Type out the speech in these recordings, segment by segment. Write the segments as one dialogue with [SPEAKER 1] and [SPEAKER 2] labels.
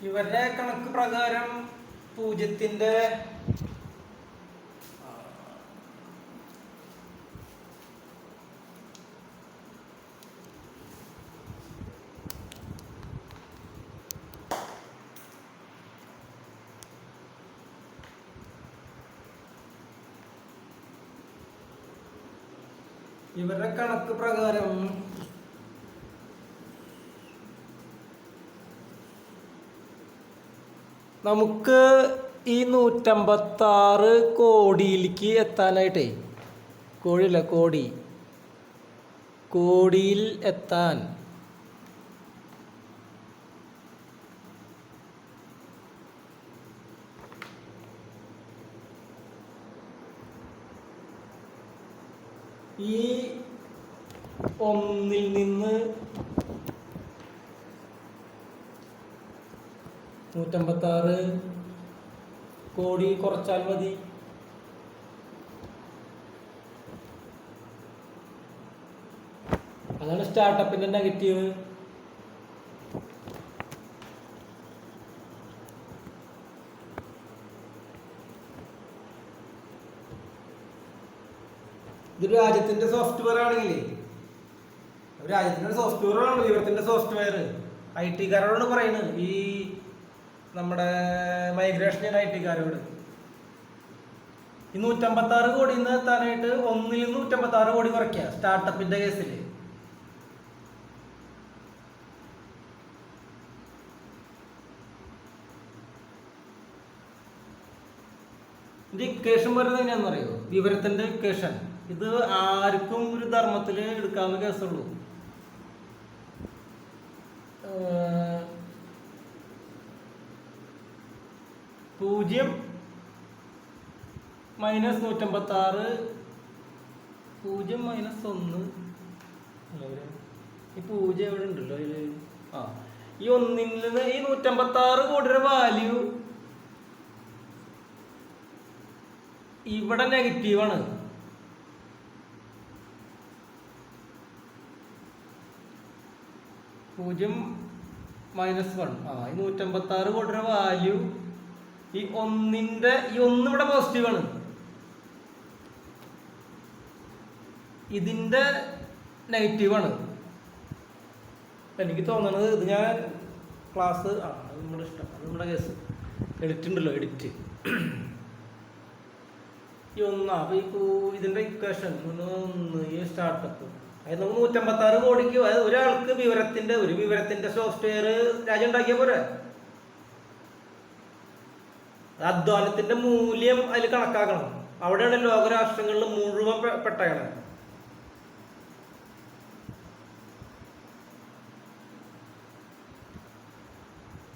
[SPEAKER 1] ഇവരുടെ കണക്ക് പ്രകാരം പൂജ്യത്തിന്റെ നമുക്ക് ഈ 156 കോടിയിലേക്ക് എത്താനായിട്ടേ കോടിയിൽ എത്താൻ ഈ ഒന്നിൽ നിന്ന് 156 കോടി കുറച്ചാൽ മതി. അതാണ് സ്റ്റാർട്ടപ്പിന്റെ നെഗറ്റീവ്. ഇതൊരു രാജ്യത്തിന്റെ സോഫ്റ്റ്വെയർ ആണെങ്കിലേ ഇവരുടെ സോഫ്റ്റ്വെയർ IT കാരോടാണ് പറയുന്നത്. ഈ നമ്മുടെ മൈഗ്രേഷൻ IT കാരോട് ഈ 156 കോടിയിൽ നിന്ന് എത്താനായിട്ട് ഒന്നിൽ നിന്ന് 156 കോടി കുറയ്ക്കുക സ്റ്റാർട്ടപ്പിന്റെ കേസിൽ. ഇതിന്റെ ഇക്വേഷൻ വരുന്നത് എങ്ങനെയാണെന്ന് അറിയോ? വിവരത്തിന്റെ ഇക്വേഷൻ. ഇത് ആർക്കും ഒരു ധർമ്മത്തിൽ എടുക്കാവുന്ന കേസുള്ളൂ. പൂജ്യം മൈനസ് 156 0 മൈനസ് 1 ഈ പൂജ്യം എവിടെ ഉണ്ടല്ലോ അതില്. ഈ ഒന്നിൽ നിന്ന് ഈ 156 കോടിയുടെ വാല്യൂ ഇവിടെ നെഗറ്റീവാണ്. പൂജ്യം മൈനസ് 1 ഈ 156 കോടിയുടെ വാല്യൂ ഈ ഒന്നിന്റെ ഈ ഒന്ന് ഇവിടെ പോസിറ്റീവാണ്. ഇതിന്റെ നെഗറ്റീവാണ്. എനിക്ക് തോന്നുന്നത് ഇത് ഞാൻ ക്ലാസ് അത് നമ്മുടെ ഇഷ്ടം, അത് നമ്മുടെ കേസ്. എഡിറ്റ് ഉണ്ടല്ലോ, എഡിറ്റ് ഈ ഒന്നാ. അപ്പൊ ഇതിന്റെ ഇക്വേഷൻ ഈ സ്റ്റാർട്ടപ്പ് അതായത് നമുക്ക് 156 കോടിക്ക് ഒരാൾക്ക് വിവരത്തിന്റെ സോഫ്റ്റ്വെയർ രാജ്യം ഉണ്ടാക്കിയ പോരെ. അധ്വാനത്തിന്റെ മൂല്യം അതിൽ കണക്കാക്കണം. അവിടെയാണ് ലോകരാഷ്ട്രങ്ങളിൽ മുഴുവൻ പെട്ടയാണ്.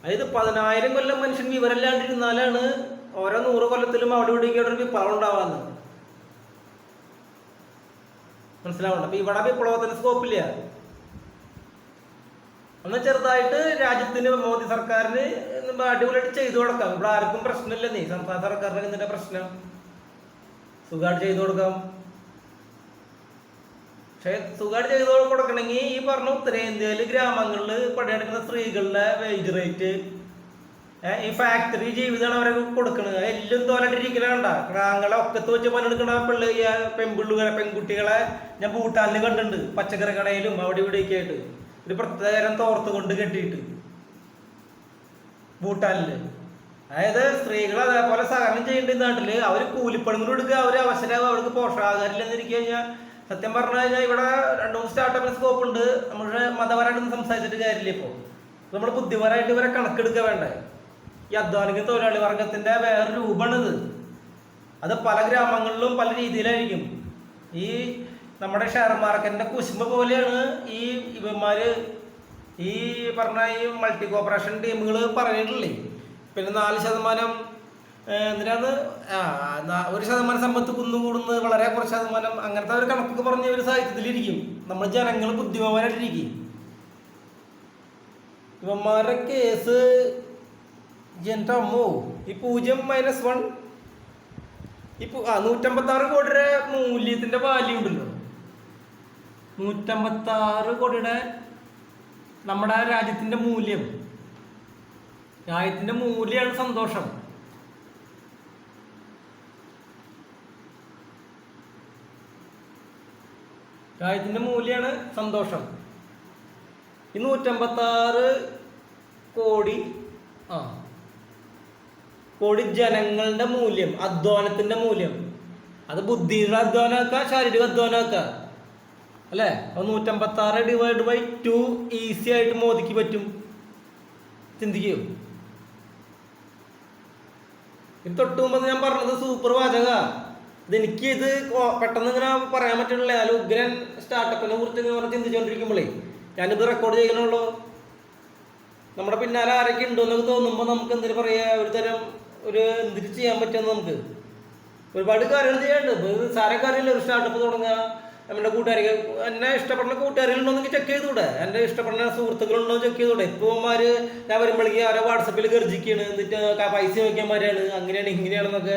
[SPEAKER 1] അതായത് 10,000 കൊല്ലം മനുഷ്യൻ വിവരമില്ലാണ്ടിരുന്നാലാണ് ഓരോ 100 കൊല്ലത്തിലും അവിടെ ഇവിടേക്ക് ഒരു വിപ്ലവം ഉണ്ടാവാന്ന് മനസ്സിലാവണം. അപ്പൊ ഇവിടെ വിപ്ലവത്തിന് സ്കോപ്പില്ല. ഒന്ന് ചെറുതായിട്ട് രാജ്യത്തിന് മോദി സർക്കാരിന് അടിപൊളിയായിട്ട് ചെയ്തു കൊടുക്കാം. ഇവിടെ ആർക്കും പ്രശ്നമില്ലെന്നേ. സംസ്ഥാന സർക്കാരിന് എന്തിന്റെ പ്രശ്നം? സുഖമായിട്ട് ചെയ്തു കൊടുക്കാം. പക്ഷെ സുഖമായിട്ട് ചെയ്തു കൊടുക്കണമെങ്കിൽ ഈ പറഞ്ഞ ഉത്തരേന്ത്യയില് ഗ്രാമങ്ങളില് പണിയെടുക്കുന്ന സ്ത്രീകളുടെ വേജ് റേറ്റ്, ഈ ഫാക്ടറി ജീവിതമാണ് അവരെ കൊടുക്കണത്. എല്ലാം തോലായിട്ടിരിക്കണണ്ട. ഞങ്ങളെ ഒക്കത്ത് വെച്ച് പണിയെടുക്കണ പെൺകുട്ടികളെ ഞാൻ ഭൂട്ടാനിൽ കണ്ടിട്ടുണ്ട്. പച്ചക്കറി കടയിലും അവിടെ ഇവിടെയൊക്കെ ആയിട്ട് ഒരു പ്രത്യേകം തോർത്ത് കൊണ്ട് കെട്ടിയിട്ട് ഭൂട്ടാനില്. അതായത് സ്ത്രീകൾ അതേപോലെ സഹകരണം ചെയ്യേണ്ട നാട്ടില് അവര് കൂലിപ്പണികൾ എടുക്കുക. അവര് അവസരം അവർക്ക് പോഷകാഹാരം ഇല്ലെന്നിരിക്കുക കഴിഞ്ഞാൽ സത്യം പറഞ്ഞു കഴിഞ്ഞാൽ ഇവിടെ 2-3 സ്റ്റാർട്ടപ്പിന് സ്കോപ്പ് ഉണ്ട്. നമ്മുടെ മതപരമായിട്ടൊന്നും സംസാരിച്ചിട്ട് കാര്യമില്ല. ഇപ്പോൾ നമ്മൾ ബുദ്ധിപരമായിട്ട് ഇവരെ കണക്കെടുക്കുക വേണ്ടേ. ഈ അധ്വാനിക്കുന്ന തൊഴിലാളി വർഗത്തിന്റെ വേറെ രൂപമാണിത്. അത് പല ഗ്രാമങ്ങളിലും പല രീതിയിലായിരിക്കും. ഈ നമ്മുടെ ഷെയർ മാർക്കറ്റിന്റെ കുശുമ്പ പോലെയാണ് ഈ ഇവന്മാര് ഈ പറഞ്ഞ ഈ മൾട്ടി കോർപ്പറേഷൻ ടീമുകൾ പറഞ്ഞിട്ടില്ലേ. പിന്നെ 4% എന്തിനാണ് 1% സമ്പത്ത് കുന്നുകൂടുന്നത്, വളരെ കുറച്ച് ശതമാനം, അങ്ങനത്തെ ഒരു കണക്കൊക്കെ പറഞ്ഞ ഒരു സാഹിത്യത്തിലിരിക്കും. നമ്മൾ ജനങ്ങൾ ബുദ്ധിമാന്മാരായിട്ടിരിക്കും. ഇവന്മാരുടെ കേസ് എൻ്റെ അമ്മോ. ഈ 0 മൈനസ് 1 ഇപ്പൊ 156 കോടിയുടെ മൂല്യത്തിന്റെ വാല്യൂ ഉണ്ടല്ലോ. 156 കോടിയുടെ നമ്മുടെ രാജ്യത്തിന്റെ മൂല്യം ന്യായത്തിന്റെ മൂല്യമാണ് സന്തോഷം. ന്യായത്തിന്റെ മൂല്യമാണ് സന്തോഷം. ഈ 156 കോടി കോടി ജനങ്ങളുടെ മൂല്യം, അധ്വാനത്തിന്റെ മൂല്യം, അത് ബുദ്ധിയുടെ അധ്വാനമാക്കുക, ശാരീരിക അധ്വാനമാക്കുക അല്ലേ. അപ്പൊ 156 ÷ 2 ഈസി ആയിട്ട് മോദിക്ക് പറ്റും. ചിന്തിക്കൂ. ഇത് തൊട്ട് മുമ്പ് ഞാൻ പറഞ്ഞത് സൂപ്പർ വാചക. ഇതെനിക്ക് ഇത് പെട്ടെന്ന് ഇങ്ങനെ പറയാൻ പറ്റുന്നില്ല. അല്ല, ഉഗ്രൻ സ്റ്റാർട്ടപ്പിനെ കുറിച്ച് ഇങ്ങനെ ചിന്തിച്ചുകൊണ്ടിരിക്കുമ്പോഴേ ഞാനിത് റെക്കോർഡ് ചെയ്യണുള്ളൂ. നമ്മുടെ പിന്നാലെ ആരൊക്കെ ഉണ്ടോ എന്നൊക്കെ തോന്നുമ്പോൾ നമുക്ക് എന്തിനു പറയാ, ഒരു തരം എന്തിനു ചെയ്യാൻ പറ്റുമെന്ന് നമുക്ക് ഒരുപാട് കാര്യങ്ങൾ ചെയ്യാനുണ്ട്. ഇപ്പോൾ സാര കാര്യമില്ല ഒരു സ്റ്റാർട്ടപ്പ് തുടങ്ങുക. നമ്മുടെ കൂട്ടുകാരികൾ, എന്നെ ഇഷ്ടപ്പെടുന്ന കൂട്ടുകാരികളുണ്ടോ എന്നൊക്കെ ചെക്ക് ചെയ്തൂടെ, എൻ്റെ ഇഷ്ടപ്പെടുന്ന സുഹൃത്തുക്കളുണ്ടോ എന്ന് ചെക്ക് ചെയ്തൂടെ. ഇപ്പോമാര് ഞാൻ വരുമ്പോഴേക്ക് അവരെ വാട്സപ്പിൽ ഗർജിക്കാണ്, എന്നിട്ട് പൈസ ചോദിക്കാന്മാരാണ്, അങ്ങനെയാണ് ഇങ്ങനെയാണെന്നൊക്കെ.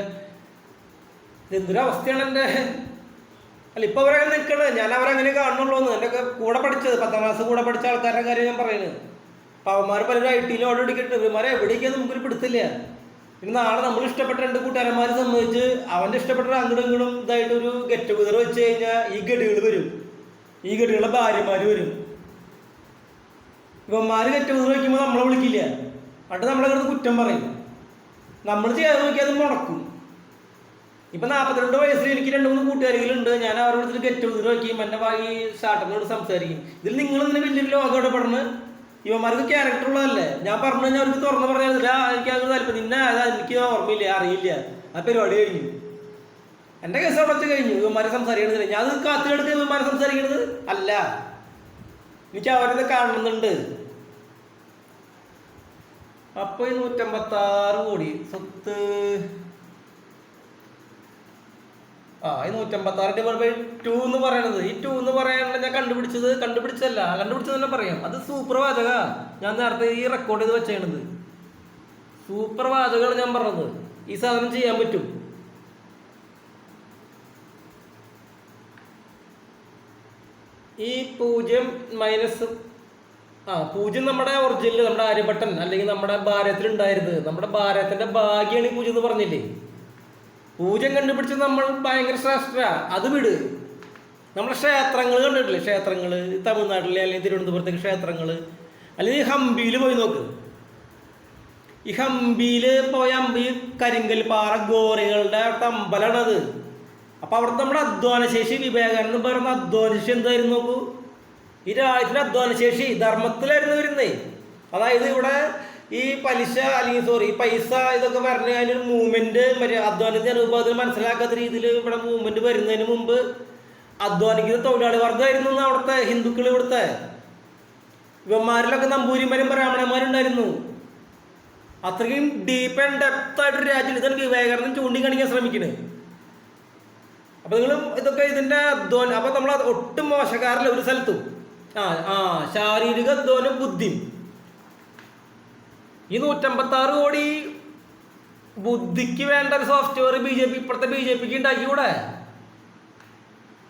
[SPEAKER 1] എന്തൊരവസ്ഥയാണ് എൻ്റെ. അല്ല, ഇപ്പൊ അവരങ്ങനെ നിൽക്കണേ, ഞാൻ അവരങ്ങനെ കാണുന്നുള്ളൂന്ന്. എൻ്റെ കൂടെ പഠിച്ചത് 10ാം ക്ലാസ് കൂടെ പഠിച്ച ആൾക്കാരുടെ കാര്യം ഞാൻ പറയുന്നത്. അപ്പൊ അവന്മാർ പലരും IT ഓർഡർ അടിക്കട്ടെ, ഇവന്മാരെ എവിടേക്കാന്ന് നമുക്കൊരു പിടുത്തില്ല. ഇനി നാളെ നമ്മൾ ഇഷ്ടപ്പെട്ട 2 കൂട്ടുകാരന്മാരെ സംബന്ധിച്ച് അവൻ്റെ ഇഷ്ടപ്പെട്ട അങ്ങോട്ടും ഇങ്ങോട്ടും ഇതായിട്ട് ഒരു ഗെറ്റ് ടുഗദർ വെച്ച് കഴിഞ്ഞാൽ ഈ ഗഡികൾ വരും, ഈ ഗഡികളുടെ ഭാര്യമാര് വരും. ഇവന്മാര് ഗെറ്റ് ടുഗദർ വയ്ക്കുമ്പോൾ നമ്മളെ വിളിക്കില്ല, എന്നിട്ട് നമ്മളെ കിടന്ന് കുറ്റം പറയും. നമ്മൾ ചെയ്യാതെ നോക്കിയാൽ അത് മുടക്കും. ഇപ്പൊ 42 വയസ്സിൽ എനിക്ക് 2-3 കൂട്ടുകാരികളുണ്ട്. ഞാൻ അവരുടെ അടുത്ത് ഗെറ്റ് ടുഗദർ വയ്ക്കും, എൻ്റെ ഈ സ്റ്റാർട്ടപ്പിനോട് സംസാരിക്കും. ഇതിൽ നിങ്ങൾ ഇങ്ങനെ വലിയൊരു ലോകം ഇടപെടണം. ഇവന്മാർക്ക് ക്യാരക്ടർ ഉള്ളതല്ലേ. ഞാൻ പറഞ്ഞു കഴിഞ്ഞാൽ അവർക്ക് തുറന്ന് പറഞ്ഞാൽ എനിക്ക് അത് താല്പര്യം, നിന്നെ എനിക്ക് ഓർമ്മയില്ല, അറിയില്ല, ആ പരിപാടി കഴിഞ്ഞു, എൻ്റെ കേസ് അവിടെ വെച്ച് കഴിഞ്ഞു. ഇവന്മാരെ സംസാരിക്കണത് ഞാൻ അത് കാത്തുകെടുക്കുക. ഇവന്മാരെ സംസാരിക്കണത് അല്ല, എനിക്ക് അവരത് കാണുന്നുണ്ട്. അപ്പൊ ഈ 156 കോടി സ്വത്ത്, ഈ 156 ÷ 2 എന്ന് പറയണത്, ഈ 2 എന്ന് പറയാനുള്ള ഞാൻ കണ്ടുപിടിച്ചതല്ല പറയാം. അത് സൂപ്പർ വാചക. ഞാൻ നേരത്തെ ഈ റെക്കോർഡ് ചെയ്ത് വെച്ചത് സൂപ്പർ വാചകമാണ് ഞാൻ പറഞ്ഞത്. ഈ സാധനം ചെയ്യാൻ പറ്റും. ഈ 0 നമ്മുടെ ഒറിജിനൽ, നമ്മുടെ ആര്യഭട്ടൻ അല്ലെങ്കിൽ നമ്മുടെ ഭാരതത്തിൽ ഉണ്ടായിരുന്നത്, നമ്മുടെ ഭാരതത്തിന്റെ ഭാഗ്യമാണ് ഈ 0 എന്ന് പറഞ്ഞില്ലേ. 0 കണ്ടുപിടിച്ചത് നമ്മൾ ഭയങ്കര ശ്രേഷ്ഠ. അത് വിട്. നമ്മുടെ ക്ഷേത്രങ്ങൾ കണ്ടിട്ടില്ലേ, ക്ഷേത്രങ്ങൾ തമിഴ്നാട്ടിലെ അല്ലെങ്കിൽ തിരുവനന്തപുരത്തേക്ക് ക്ഷേത്രങ്ങൾ, അല്ലെങ്കിൽ ഹംപിയിൽ പോയി നോക്ക്. ഈ ഹംപിയിൽ പോയ കരിങ്കൽ പാറ ഗോറികളുടെ അവിടുത്തെ അമ്പലമാണത്. അപ്പൊ അവിടുത്തെ നമ്മുടെ അധ്വാനശേഷി, വിവേകാനന്ദൻ പറയുന്ന അധ്വാനശേഷി എന്തായിരുന്നു നോക്കൂ. ഈ രാജ്യത്തിന്റെ അധ്വാനശേഷി ധർമ്മത്തിലായിരുന്നു വരുന്നേ. അതായത് ഇവിടെ ഈ പലിശ അല്ലെങ്കിൽ ഈ പൈസ ഇതൊക്കെ പറഞ്ഞു അതിനൊരു മൂവ്മെന്റ്, അധ്വാനത്തിന് അനുഭവത്തിൽ മനസ്സിലാക്കാത്ത രീതിയിൽ ഇവിടെ മൂവ്മെന്റ് വരുന്നതിന് മുമ്പ് അധ്വാനിക്കുന്ന തൊഴിലാളി വർഗ്ഗമായിരുന്നു അവിടുത്തെ ഹിന്ദുക്കൾ. ഇവിടുത്തെ ഇവന്മാരിലൊക്കെ നമ്പൂരിമാരും ബ്രാഹ്മണന്മാരുണ്ടായിരുന്നു. അത്രയും ഡീപ്പ് ആൻഡ് ഡെപ്ത് ആയിട്ടൊരു രാജ്യം. ഇതാണ് വിവേകാനന്ദൻ ചൂണ്ടിക്കാണിക്കാൻ ശ്രമിക്കുന്നത്. അപ്പൊ നിങ്ങളും ഇതൊക്കെ ഇതിന്റെ അധ്വാനം. അപ്പൊ നമ്മൾ ഒട്ടും മോശക്കാരല്ല ഒരു സ്ഥലത്തും. ശാരീരിക അധ്വാനം, ബുദ്ധി. ഈ 156 കോടി ബുദ്ധിക്ക് വേണ്ട ഒരു സോഫ്റ്റ്വെയർ ഇപ്പോഴത്തെ ബി ജെ പിക്ക് ഉണ്ടാക്കിക്കൂടെ?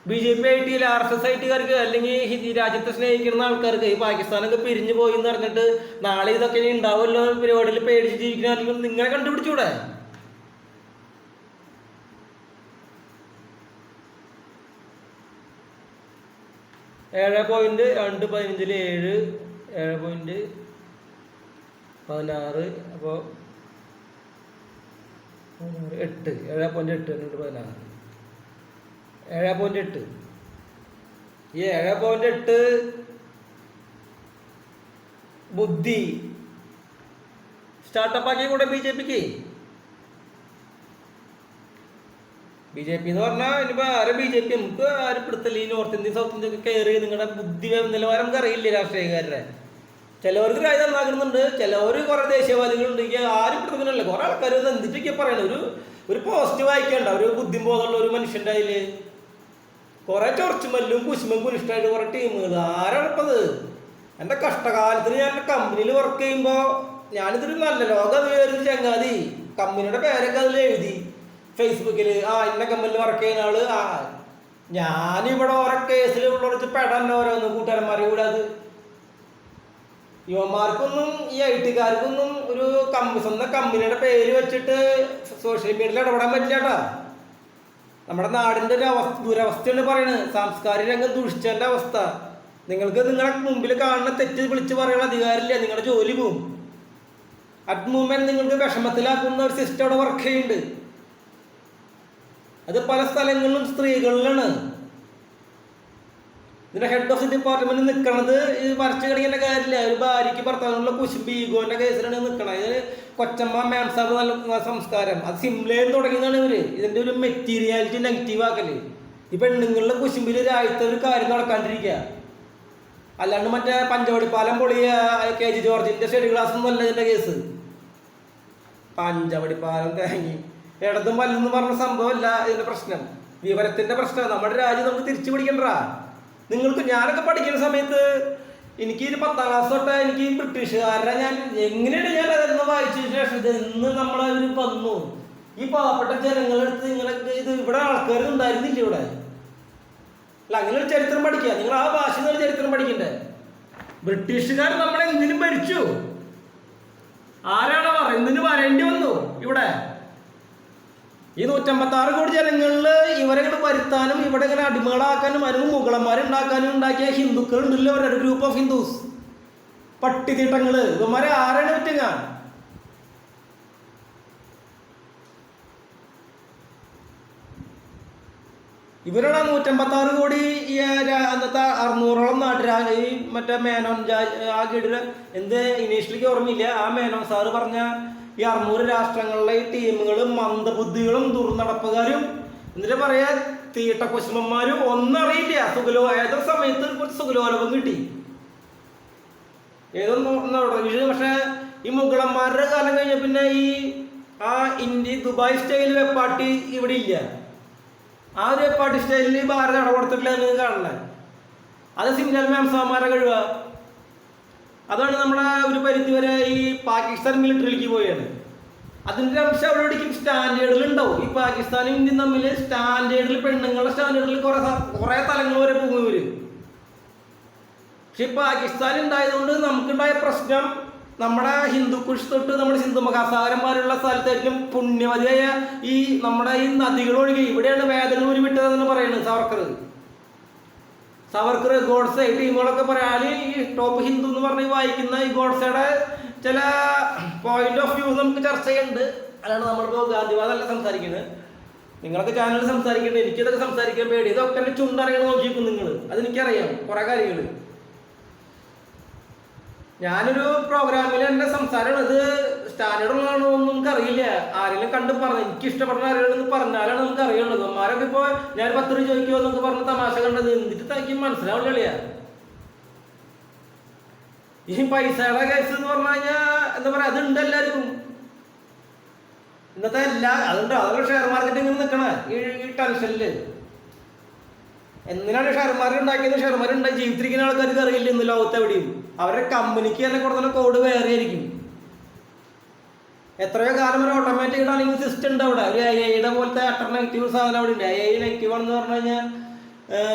[SPEAKER 1] BJP ആയിട്ട് RSS ആയിട്ടുകാർക്ക് അല്ലെങ്കിൽ ഈ രാജ്യത്തെ സ്നേഹിക്കുന്ന ആൾക്കാർക്ക് ഈ പാകിസ്ഥാനൊക്കെ പിരിഞ്ഞു പോയി എന്ന് പറഞ്ഞിട്ട് നാളെ ഇതൊക്കെ ഉണ്ടാവുമല്ലോ പരിപാടിയിൽ പേടിച്ച് ജീവിക്കുന്ന നിങ്ങളെ കണ്ടുപിടിച്ചൂടെ? ഏഴ് പോയിന്റ് 2.15 7.16 അപ്പോൾ 8 7.8 2.16 7.8. ഈ 7.8 ബുദ്ധി സ്റ്റാർട്ടപ്പ് ആക്കി കൂടെ BJPക്ക്. BJP എന്ന് പറഞ്ഞാൽ ഇനിയിപ്പോൾ ആരെ BJP നമുക്ക് ആരും പിടുത്തല്ല. ഈ നോർത്ത് ഇന്ത്യൻ സൗത്ത് ഇന്ത്യ ഒക്കെ കയറി നിങ്ങളുടെ ബുദ്ധി നിലവാരം നമുക്ക് അറിയില്ലേ രാഷ്ട്രീയക്കാരുടെ. ചിലവർക്ക് രാജ്യം നന്നാക്കുന്നുണ്ട്, ചിലവർ കുറെ ദേശീയവാദികളുണ്ട്. ആരും പിടുത്തുന്നില്ല. കുറെ ആൾക്കാർ എന്തിട്ടൊക്കെ പറയണത്. ഒരു പോസ്റ്റ് വായിക്കണ്ട, ഒരു ബുദ്ധിബോധമുള്ള ഒരു മനുഷ്യൻ്റെ അതിൽ കുറെ ചൊറച്ചുമല്ലും കുശുമ്പും കുനിഷ്ഠമായിട്ട് കുറെ ടീമുകൾ. ആരാണിപ്പത്? എൻ്റെ കഷ്ടകാലത്തിന് ഞാൻ കമ്പനിയിൽ വർക്ക് ചെയ്യുമ്പോൾ ഞാനിതൊരു നല്ല ലോകം വിചാരിച്ച ചങ്ങാതി കമ്പനിയുടെ പേരൊക്കെ അതിൽ എഴുതി ഫേസ്ബുക്കിൽ. ഇന്ന കമ്പനിയിൽ വർക്ക് ചെയ്യുന്ന ആള്. ഞാനിവിടെ ഓരോ കേസിൽ ഉള്ളവർക്ക് പെടാൻ ഓരോന്ന് കൂട്ടുകാരന്മാരെ കൂടെ. അത് യുവമാർക്കൊന്നും ഈ IT-കാർക്കൊന്നും ഒരു സ്വന്തം കമ്പനിയുടെ പേര് വെച്ചിട്ട് സോഷ്യൽ മീഡിയയിൽ ഇടപെടാൻ പറ്റില്ല. നമ്മുടെ നാടിൻ്റെ ഒരു ദുരവസ്ഥയാണ് പറയുന്നത്. സാംസ്കാരിക രംഗം ദുഷിച്ചതിൻ്റെ അവസ്ഥ. നിങ്ങൾക്ക് നിങ്ങളുടെ മുമ്പിൽ കാണുന്ന തെറ്റ് വിളിച്ച് പറയാനുള്ള അധികാരമില്ല. നിങ്ങളുടെ ജോലി പോവും. അറ്റ് മൂവ്മെന്റ് നിങ്ങൾക്ക് വിഷമത്തിലാക്കുന്ന ഒരു സിസ്റ്റം അവിടെ വർക്ക് ചെയ്യുന്നുണ്ട്. അത് പല സ്ഥലങ്ങളിലും സ്ത്രീകളിലാണ്. ഇതിന്റെ ഹെഡ് ഓഫ് ദി ഡിപ്പാർട്ട്മെന്റ് നിൽക്കണത് ഇത് വരച്ചു കളിക്കേണ്ട കാര്യമില്ല. ഒരു ഭാര്യയ്ക്ക് ഭർത്താവിനുള്ള കുശുമ്പ് ഈഗോന്റെ കേസിലാണ് നിൽക്കണം. ഇതിന് കൊച്ചമ്മ മാംസാബ് നല്ല സംസ്കാരം അത് സിംലയിൽ തുടങ്ങിയതാണ് ഇവര്. ഇതിന്റെ ഒരു മെറ്റീരിയാലിറ്റി നെഗറ്റീവ് ആക്കല്. ഈ പെണ്ണുങ്ങളുടെ കുശുമ്പിൽ രാജ്യത്തെ ഒരു കാര്യം നടക്കാണ്ടിരിക്കുക. അല്ലാണ്ട് മറ്റേ പഞ്ചവടിപ്പാലം പൊളിയ KG ജോർജിന്റെ സ്റ്റഡി ക്ലാസ് ഒന്നും അല്ല ഇതിന്റെ കേസ്. പഞ്ചവടിപ്പാലം തേങ്ങി ഇടതും വല്ലെന്ന് പറഞ്ഞ സംഭവമല്ല ഇതിന്റെ പ്രശ്നം. വിവരത്തിന്റെ പ്രശ്നം. നമ്മുടെ രാജ്യം നമുക്ക് തിരിച്ചു പിടിക്കണ്ടാ. നിങ്ങൾക്ക് ഞാനൊക്കെ പഠിക്കുന്ന സമയത്ത് എനിക്ക് 10ാം ക്ലാസ് തൊട്ട് എനിക്ക് ബ്രിട്ടീഷുകാരുടെ ഞാൻ എങ്ങനെയാണ് ഞാൻ അതെന്ന് വായിച്ചതിന് ശേഷം ഇതെന്ന് നമ്മളവർ വന്നു. ഈ പാവപ്പെട്ട ജനങ്ങളെടുത്ത് നിങ്ങൾക്ക് ഇത് ഇവിടെ ആൾക്കാർ ഉണ്ടായിരുന്നില്ല ഇവിടെ. അല്ല, അങ്ങനെ ചരിത്രം പഠിക്കുക. നിങ്ങൾ ആ ഭാഷ ചരിത്രം പഠിക്കണ്ടേ? ബ്രിട്ടീഷുകാർ നമ്മളെ എന്തിനും ഭരിച്ചു. ആരാണ് എന്തിനു വരേണ്ടി വന്നു ഇവിടെ? ഈ 156 കോടി ജനങ്ങളിൽ ഇവരെ ഇങ്ങോട്ട് വരുത്താനും ഇവിടെ ഇങ്ങനെ അടിമകളാക്കാനും അതിന് മുഗളന്മാരുണ്ടാക്കാനും ഉണ്ടാക്കിയ ഹിന്ദുക്കൾ ഉണ്ടല്ലോ. ഒരു ഗ്രൂപ്പ് ഓഫ് ഹിന്ദുസ്, പട്ടിത്തീട്ടങ്ങള്. ഇവന്മാരെ ആരാണ് പറ്റുക? ഇവരാണ് 156 കോടി അന്നത്തെ 600ഓളം നാട്ടുരാജ ഈ മറ്റേ മേനോൻ ആ ഗഡില് എന്ത് ഇനീഷ്യലിക്ക് ഓർമ്മയില്ല. ആ മേനോൻ സാറ് പറഞ്ഞ ഈ 600 രാഷ്ട്രങ്ങളിലെ ഈ ടീമുകളും മന്ദബുദ്ധികളും ദുർനടപ്പുകാരും എന്നിട്ട് പറയാ തീട്ടക്കുശുമന്മാരും ഒന്നും അറിയില്ല. ഏതോ സമയത്ത് കുറച്ച് സുഖലോലഭം കിട്ടി, ഏതോ പക്ഷെ ഈ മുഗളന്മാരുടെ കാലം കഴിഞ്ഞ പിന്നെ ഈ ഇന്ത്യ ദുബായ് സ്റ്റൈൽ വെപ്പാട്ടി ഇവിടെ ഇല്ല. ആ ഒരു വെപ്പാട്ടി സ്റ്റൈലിൽ ഭാരതം ഇടപെടുത്തിട്ടില്ല എന്ന് കാണണേ. അത് സിംഗൽ മാംസാമാരെ കഴിവുക. അതാണ് നമ്മുടെ ഒരു പരിധി വരെ ഈ പാകിസ്ഥാൻ മിലിറ്ററിയിലേക്ക് പോയാണ്. അതിൻ്റെ അംശം അവിടേക്കും സ്റ്റാൻഡേർഡിൽ ഉണ്ടാവും. ഈ പാകിസ്ഥാനും ഇന്ത്യയും തമ്മിൽ സ്റ്റാൻഡേർഡിൽ, പെണ്ണുങ്ങളുടെ സ്റ്റാൻഡേർഡിൽ കുറെ തലങ്ങൾ വരെ പോകും ഇവര്. പക്ഷെ ഈ പാകിസ്ഥാൻ ഉണ്ടായതുകൊണ്ട് നമുക്കുണ്ടായ പ്രശ്നം നമ്മുടെ ഹിന്ദുക്കുഷ് തൊട്ട് നമ്മുടെ സിന്ധു മഹാസാഗരന്മാരുള്ള സ്ഥലത്തേക്കും പുണ്യവതിയായ ഈ നമ്മുടെ ഈ നദികൾ ഒഴുകി ഇവിടെയാണ് വേദങ്ങൾ ഉരുവിട്ടതെന്ന് പറയുന്നത് സവർക്കർ ഗോഡ്സെ ഈ ടീമുകളൊക്കെ പറയാൻ ഈ ടോപ്പ് ഹിന്ദു എന്ന് പറഞ്ഞ് വായിക്കുന്ന ഈ ഗോഡ്സയുടെ ചില പോയിന്റ് ഓഫ് വ്യൂ നമുക്ക് ചർച്ച ചെയ്യുന്നുണ്ട്. അതാണ് നമ്മളിപ്പോൾ ഗാന്ധിവാദമല്ല സംസാരിക്കുന്നത്. നിങ്ങളൊക്കെ ചാനലിൽ സംസാരിക്കേണ്ടത്. എനിക്കിതൊക്കെ സംസാരിക്കാൻ പേടി. ഇതൊക്കെ എൻ്റെ ചുണ്ടറിയണം നോക്കിയിരിക്കും നിങ്ങൾ. അതെനിക്കറിയാം കുറേ കാര്യങ്ങൾ. ഞാനൊരു പ്രോഗ്രാമിൽ എൻ്റെ സംസാരമാണ്. ഇത് സ്റ്റാൻഡേർഡ് ഉള്ളതാണോ ഒന്നും നമുക്കറിയില്ല. ആരെങ്കിലും കണ്ട് പറഞ്ഞു എനിക്ക് ഇഷ്ടപ്പെടുന്ന ആരെങ്കിലും പറഞ്ഞാലാണ് നമുക്ക് അറിയുള്ളത്. അമ്മമാരൊക്കെ ഇപ്പോൾ ഞാൻ 10 രൂപ ചോദിക്കുമോ എന്നൊക്കെ പറഞ്ഞ് തമാശ കണ്ടത് എന്നിട്ട് തനിക്ക് മനസ്സിലാവില്ല. ഈ പൈസയുടെ കേസ് എന്ന് പറഞ്ഞു കഴിഞ്ഞാൽ എന്താ പറയുക, അതുണ്ട് എല്ലാവർക്കും. ഇന്നത്തെ അതുണ്ട്. അതൊക്കെ ഷെയർ മാർക്കറ്റിംഗ് നിൽക്കണേ ഈ ടെൻഷനില്. എന്തിനാണ് ഷെയർമാർ ഉണ്ടാക്കിയത്? ഷെയർമാർ ഉണ്ടായി ജീവിച്ചിരിക്കുന്ന ആൾക്കാർക്ക് അറിയില്ല ഇന്ന് ലോകത്ത് എവിടെയും. അവരുടെ കമ്പനിക്ക് തന്നെ കൊടുക്കുന്ന കോഡ് വേറെ ആയിരിക്കും. എത്രയോ കാലം ഒരു ഓട്ടോമാറ്റിക് ഇടാണെങ്കിൽ സിസ്റ്റം ഉണ്ട് അവിടെ. ഒരു AI പോലത്തെ നെഗറ്റീവ് സാധനം അവിടെ ഉണ്ട്. AI നെഗറ്റീവ് ആണെന്ന് പറഞ്ഞു കഴിഞ്ഞാൽ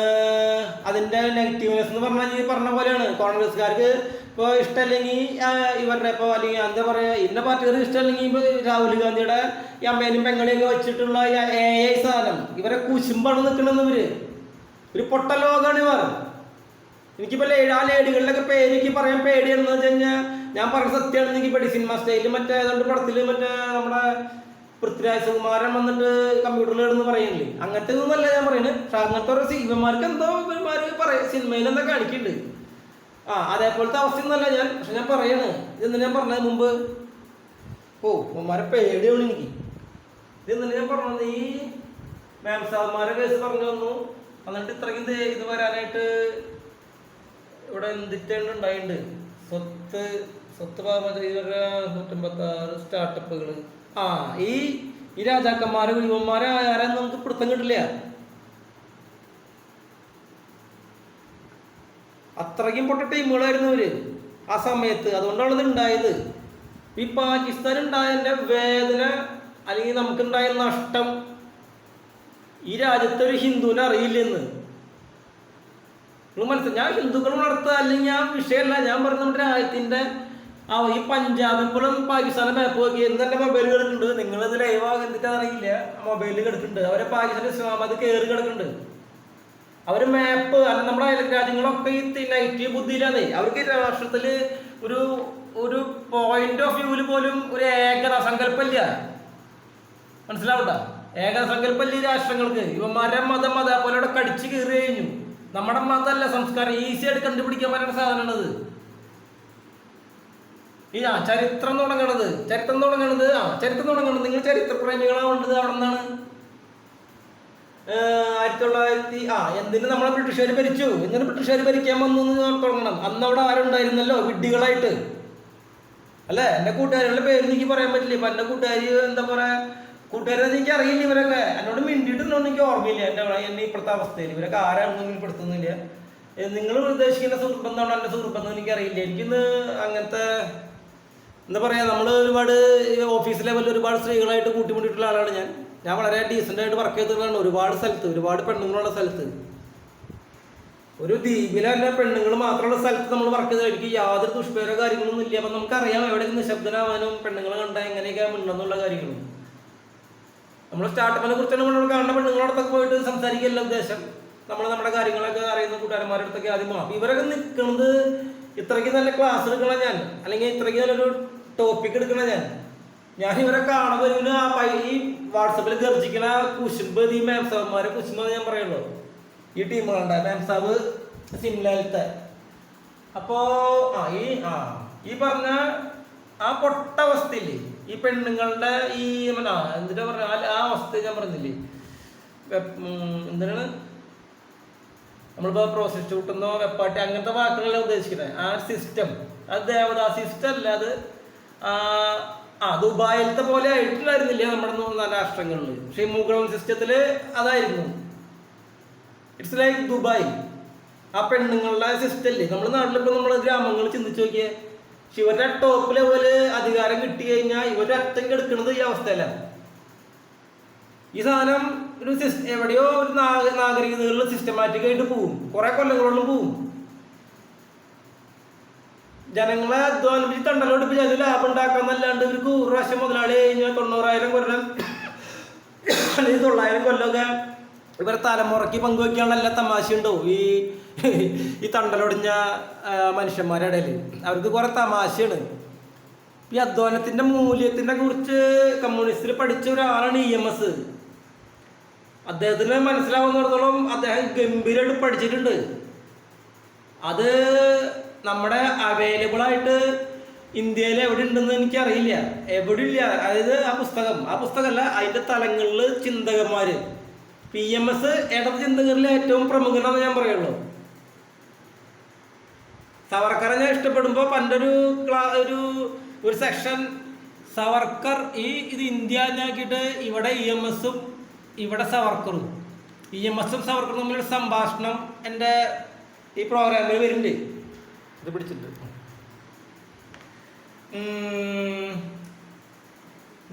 [SPEAKER 1] അതിൻ്റെ നെഗറ്റീവ്നെസ് എന്ന് പറഞ്ഞാൽ ഈ പറഞ്ഞ പോലെയാണ്. കോൺഗ്രസ്സുകാർക്ക് ഇപ്പോൾ ഇഷ്ടമല്ലെങ്കിൽ ഇവരുടെ ഇപ്പോൾ അല്ലെങ്കിൽ എന്താ പറയുക ഇന്ന പാർട്ടിക്കാർക്ക് ഇഷ്ടമല്ലെങ്കിൽ ഇപ്പോൾ രാഹുൽ ഗാന്ധിയുടെ ഈ അമ്മേനും പെങ്ങളെയൊക്കെ വെച്ചിട്ടുള്ള AI സാധനം ഇവരെ കുശുമ്പാണ് നിൽക്കണമെന്ന്. ഒരു പൊട്ട ലോകമാണ് ഇവർ. എനിക്കിപ്പോൾ ആ ലേഡികളിലൊക്കെ പേര് പറയാൻ പേടിയാണെന്ന് വെച്ച് കഴിഞ്ഞാൽ ഞാൻ പറഞ്ഞ സത്യമാണെന്ന് എനിക്ക് പേടി. സിനിമ സ്റ്റൈലിൽ മറ്റേ ഏതാണ്ട് പടത്തിൽ മറ്റേ നമ്മുടെ പൃഥ്വിരാജ് സുകുമാരൻ വന്നിട്ട് കമ്പ്യൂട്ടറിൽ ഇടുന്ന് പറയുന്നില്ലേ, അങ്ങനത്തെ ഒന്നുമല്ല ഞാൻ പറയുന്നത്. പക്ഷെ അങ്ങനത്തെ ഒരു ഇവന്മാർക്ക് എന്തോ ഇവന്മാർ പറയും സിനിമയിൽ എന്താ കാണിക്കുന്നുണ്ട്. അതേപോലത്തെ അവസ്ഥയൊന്നുമല്ല ഞാൻ. പക്ഷെ ഞാൻ പറയാണ് ഇതെന്ന് ഞാൻ പറഞ്ഞത് മുമ്പ്. ഇവന്മാരെ പേടിയാണ് എനിക്ക്. ഇതെന്നല്ല ഞാൻ പറഞ്ഞത്. ഈ മാംസാമാരെ കേസ് പറഞ്ഞു വന്നു. എന്നിട്ട് ഇത്രയ്ക്കും ഇത് വരാനായിട്ട് ഇവിടെ എന്തിട്ടുണ്ടായിട്ടുണ്ട്. സ്വത്ത് ഇവരുടെ 156 സ്റ്റാർട്ടപ്പുകൾ. ഈ രാജാക്കന്മാരെ യുവന്മാരെ ആരാന്ന് നമുക്ക് പിടുത്തം കിട്ടില്ല. അത്രയ്ക്കും പൊട്ട ടീമുകളായിരുന്നു ഇവര് ആ സമയത്ത്. അതുകൊണ്ടാണ് ഇത് ഉണ്ടായത്. ഈ പാകിസ്ഥാൻ ഉണ്ടായതിൻ്റെ വേദന അല്ലെങ്കിൽ നമുക്കുണ്ടായ നഷ്ടം ഈ രാജ്യത്തെ ഒരു ഹിന്ദുവിനെ അറിയില്ലെന്ന്. നിങ്ങൾ മനസ്സിലായി. ഞാൻ ഹിന്ദുക്കൾ നടത്തുക അല്ലെങ്കിൽ ഞാൻ വിഷയമല്ല, ഞാൻ പറഞ്ഞ നമ്മുടെ രാജ്യത്തിന്റെ ഈ പഞ്ചാബ് ഇപ്പോഴും പാകിസ്ഥാനെ മാപ്പ് നോക്കി എന്തെന്റെ മൊബൈൽ കിടക്കുന്നുണ്ട്. നിങ്ങളിത് ലൈവ് ആകുന്നിട്ട് അറിയില്ല, മൊബൈലിൽ കിടക്കുന്നുണ്ട്. അവരെ പാകിസ്ഥാൻ ഇസ്ലാമാബാദ് കയറി കിടക്കുന്നുണ്ട്. അവര് മാപ്പ് അല്ല നമ്മുടെ അയൽ രാജ്യങ്ങളൊക്കെ ഈ നെഗറ്റീവ് ബുദ്ധിയിലാണ്. അവർക്ക് രാഷ്ട്രത്തില് ഒരു ഒരു പോയിന്റ് ഓഫ് വ്യൂവിൽ പോലും ഒരു ഏകത സങ്കല്പമില്ല. മനസ്സിലാവണ്ട? ഏകത സങ്കല്പമില്ല ഈ രാഷ്ട്രങ്ങൾക്ക്. ഇവന്മാരുടെ മതം അതേപോലെ അവിടെ കടിച്ചു കയറി കഴിഞ്ഞു. നമ്മുടെ മതമല്ല സംസ്കാരം ഈസി ആയിട്ട് കണ്ടുപിടിക്കാൻ പറ്റുന്ന സാധനമാണത്. ചരിത്രം തുടങ്ങണത് നിങ്ങൾ ചരിത്ര പ്രേമികളാവേണ്ടത് അവിടെ നിന്നാണ്. 1900 എന്തിനു നമ്മളെ ബ്രിട്ടീഷുകാർ ഭരിച്ചു, എന്നിട്ട് ബ്രിട്ടീഷുകാർ ഭരിക്കാൻ വന്നു തുടങ്ങണം. അന്ന് അവിടെ ആരുണ്ടായിരുന്നല്ലോ വിഡ്ഢികളായിട്ട്, അല്ലേ? എന്റെ കൂട്ടുകാരുടെ പേര് എനിക്ക് പറയാൻ പറ്റില്ല. ഇപ്പൊ എന്റെ കൂട്ടുകാരി എന്താ പറയാ, കൂട്ടുകാരെ എനിക്ക് അറിയില്ല. ഇവരൊക്കെ എന്നോട് മിണ്ടിയിട്ടുണ്ടോന്ന് എനിക്ക് ഓർമ്മയില്ല. എന്നെ ഇപ്പോഴത്തെ അവസ്ഥയിൽ ഇവരൊക്കെ ആരാണെന്നും പെടുത്തുന്നില്ല. നിങ്ങൾ ഉദ്ദേശിക്കുന്ന സുഹൃത്ബന്ധമാണോ എന്റെ സുഹൃത്ബന്ധം എനിക്ക് അറിയില്ല. എനിക്കിന്ന് അങ്ങനത്തെ എന്താ പറയാ, നമ്മൾ ഒരുപാട് ഓഫീസ് ലെവലിൽ ഒരുപാട് സ്ത്രീകളായിട്ട് കൂട്ടിമുട്ടിയിട്ടുള്ള ആളാണ് ഞാൻ വളരെ ഡീസൻ്റ് ആയിട്ട് വർക്ക് ചെയ്തിട്ടാണ് ഒരുപാട് സ്ഥലത്ത്, ഒരുപാട് പെണ്ണുങ്ങളുള്ള സ്ഥലത്ത്. ഒരു ദ്വീപിലെ തന്നെ പെണ്ണുങ്ങൾ മാത്രമുള്ള സ്ഥലത്ത് നമ്മൾ വർക്ക് ചെയ്ത് എനിക്ക് യാതൊരു ദുഷ്പേരോ കാര്യങ്ങളൊന്നും ഇല്ല. അപ്പം നമുക്കറിയാം എവിടെ നിശബ്ദനാവാനും പെണ്ണുങ്ങളെ കണ്ടാൽ എങ്ങനെയൊക്കെ മിണ്ടെന്നുള്ള കാര്യങ്ങളും. നമ്മൾ സ്റ്റാർട്ടപ്പിനെ കുറിച്ചാണ് നമ്മൾ കാണുന്ന പെണ്ണുങ്ങളോടൊക്കെ പോയിട്ട് സംസാരിക്കുകയല്ല ഉദ്ദേശം. നമ്മൾ നമ്മുടെ കാര്യങ്ങളൊക്കെ അറിയുന്ന കൂട്ടുകാരന്മാരുടെ അടുത്തൊക്കെ ആദ്യം പോകാം. ഇവരൊക്കെ നിൽക്കുന്നത് ഇത്രയ്ക്ക് നല്ല ക്ലാസ് എടുക്കണം ഞാൻ, അല്ലെങ്കിൽ ഇത്രയ്ക്ക് നല്ലൊരു ടോപ്പിക് എടുക്കണം ഞാൻ ഇവരെ കാണുമ്പോൾ ഈ വാട്സപ്പിൽ ഗർജിക്കണ കുശുമ്പ്, ഈ മാംസാബന്മാരെ കുശുമ്പ് ഞാൻ പറയുള്ളൂ. ഈ ടീമുകളുണ്ട് മാംസാബ് സിംലാലത്തെ. അപ്പോ ഈ പറഞ്ഞ പൊട്ട അവസ്ഥയില്ലേ ഈ പെണ്ണുങ്ങളുടെ ഈ എന്തിനാ പറഞ്ഞ ആ അവസ്ഥ ഞാൻ പറഞ്ഞില്ലേ, എന്തിനാണ് നമ്മളിപ്പോ പ്രോസ്റ്റിറ്റ്യൂട്ട് എന്നോ വെപ്പാട്ടി അങ്ങനത്തെ വാക്കുകളല്ല ഉദ്ദേശിക്കുന്നത്. ആ സിസ്റ്റം അത് ദേവദാ സിസ്റ്റം അല്ല, അത് ദുബായിലത്തെ പോലെ ആയിട്ടുണ്ടായിരുന്നില്ല നമ്മുടെ രാഷ്ട്രങ്ങളിൽ. പക്ഷെ ഈ മുഗൾ സിസ്റ്റത്തില് അതായിരുന്നു. It's like Dubai. ആ പെണ്ണുങ്ങളുടെ സിസ്റ്റം അല്ലേ നമ്മുടെ നാട്ടിലിപ്പോ നമ്മള് ഗ്രാമങ്ങൾ ചിന്തിച്ചു നോക്കിയേ. പക്ഷെ ഇവരുടെ ടോപ്പ് ലെവല് അധികാരം കിട്ടി കഴിഞ്ഞാൽ ഇവരുടെ അറ്റം കെടുക്കുന്നത് ഈ അവസ്ഥയല്ല. ഈ സാധനം ഒരു എവിടെയോ ഒരു നാഗരികതകളിൽ സിസ്റ്റമാറ്റിക് ആയിട്ട് പോവും, കുറെ കൊല്ലങ്ങളോളം പോവും. ജനങ്ങളെ അധ്വാനിപ്പിച്ച് തണ്ടലോടിപ്പിച്ച് അതിൽ ലാഭം ഉണ്ടാക്കാന്നല്ലാണ്ട് ഇവർക്ക് 100 പ്രാവശ്യം മുതലാളി കഴിഞ്ഞാൽ 90,000 കൊല്ലം അല്ലെങ്കിൽ 900 കൊല്ലമൊക്കെ ഇവരെ തലമുറയ്ക്ക് പങ്കുവയ്ക്കാനുള്ള എല്ലാ തമാശയുണ്ടാവും ഈ തണ്ടലൊടിഞ്ഞ മനുഷ്യന്മാരുടെ ഇടയിൽ. അവർക്ക് കുറെ തമാശയാണ്. ഈ അധ്വാനത്തിന്റെ മൂല്യത്തിനെ കുറിച്ച് കമ്മ്യൂണിസ്റ്റിൽ പഠിച്ച ഒരാളാണ് EMS. അദ്ദേഹത്തിന് മനസ്സിലാവുന്നിടത്തോളം അദ്ദേഹം ഗംഭീരമായിട്ട് പഠിച്ചിട്ടുണ്ട്. അത് നമ്മുടെ അവൈലബിൾ ആയിട്ട് ഇന്ത്യയിൽ എവിടെ ഉണ്ടെന്ന് എനിക്കറിയില്ല, എവിടെ ഇല്ല. അതായത് ആ പുസ്തകമല്ല, അതിന്റെ തലങ്ങളിൽ ചിന്തകന്മാര്. EMS ഇടത് ചിന്തകരിലെ ഏറ്റവും പ്രമുഖനാണെന്ന് ഞാൻ പറയുള്ളൂ. സവർക്കറെ ഞാൻ ഇഷ്ടപ്പെടുമ്പോ പണ്ടൊരു ഒരു സെക്ഷൻ സവർക്കർ ഇത് ഇന്ത്യ ആക്കിയിട്ട് ഇവിടെ EMS-ഉം ഇവിടെ സവർക്കറും സവർക്കറും തമ്മിലൊരു സംഭാഷണം എൻ്റെ ഈ പ്രോഗ്രാമിൽ വരുന്നുണ്ട്. ഇത് പിടിച്ചിട്ടുണ്ട്.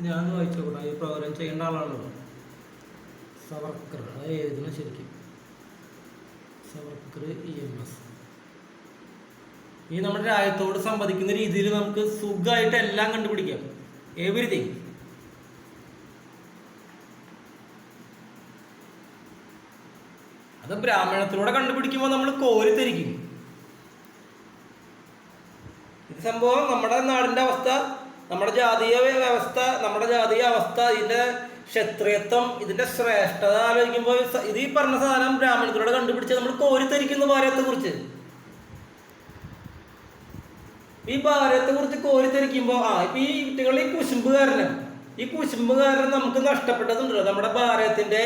[SPEAKER 1] ഞാൻ വായിച്ചോട്ടെ. ഈ പ്രോഗ്രാം ചെയ്യേണ്ട ആളാണല്ലോ സവർക്കർ. അത് എഴുതണം ശരിക്കും. സവർക്കർ EMS. ഈ നമ്മുടെ രാജ്യത്തോട് സംവദിക്കുന്ന രീതിയിൽ നമുക്ക് സുഖമായിട്ട് എല്ലാം കണ്ടുപിടിക്കാം. എവരിതിങ്. അത് ബ്രാഹ്മണത്തിലൂടെ കണ്ടുപിടിക്കുമ്പോൾ നമ്മൾ കോരിത്തിരിക്കും. ഇത് സംഭവം നമ്മുടെ നാടിന്റെ അവസ്ഥ, നമ്മുടെ ജാതീയ വ്യവസ്ഥ, നമ്മുടെ ജാതീയ അവസ്ഥ, ഇതിന്റെ ക്ഷത്രിയത്വം, ഇതിന്റെ ശ്രേഷ്ഠത ആലോചിക്കുമ്പോൾ ഇത് ഈ പറഞ്ഞ സാധനം ബ്രാഹ്മണത്തിലൂടെ കണ്ടുപിടിച്ച് നമ്മൾ കോരിത്തിരിക്കുന്ന ഭാരതത്തെ കുറിച്ച്. ഈ ഭാരതത്തെ കുറിച്ച് കോരിത്തിരിക്കുമ്പോ ഇപ്പൊ ഈ കുട്ടികൾ ഈ കുശുമ്പുകാരനെ നമുക്ക് നഷ്ടപ്പെട്ടതുണ്ടല്ലോ. നമ്മുടെ ഭാരതത്തിന്റെ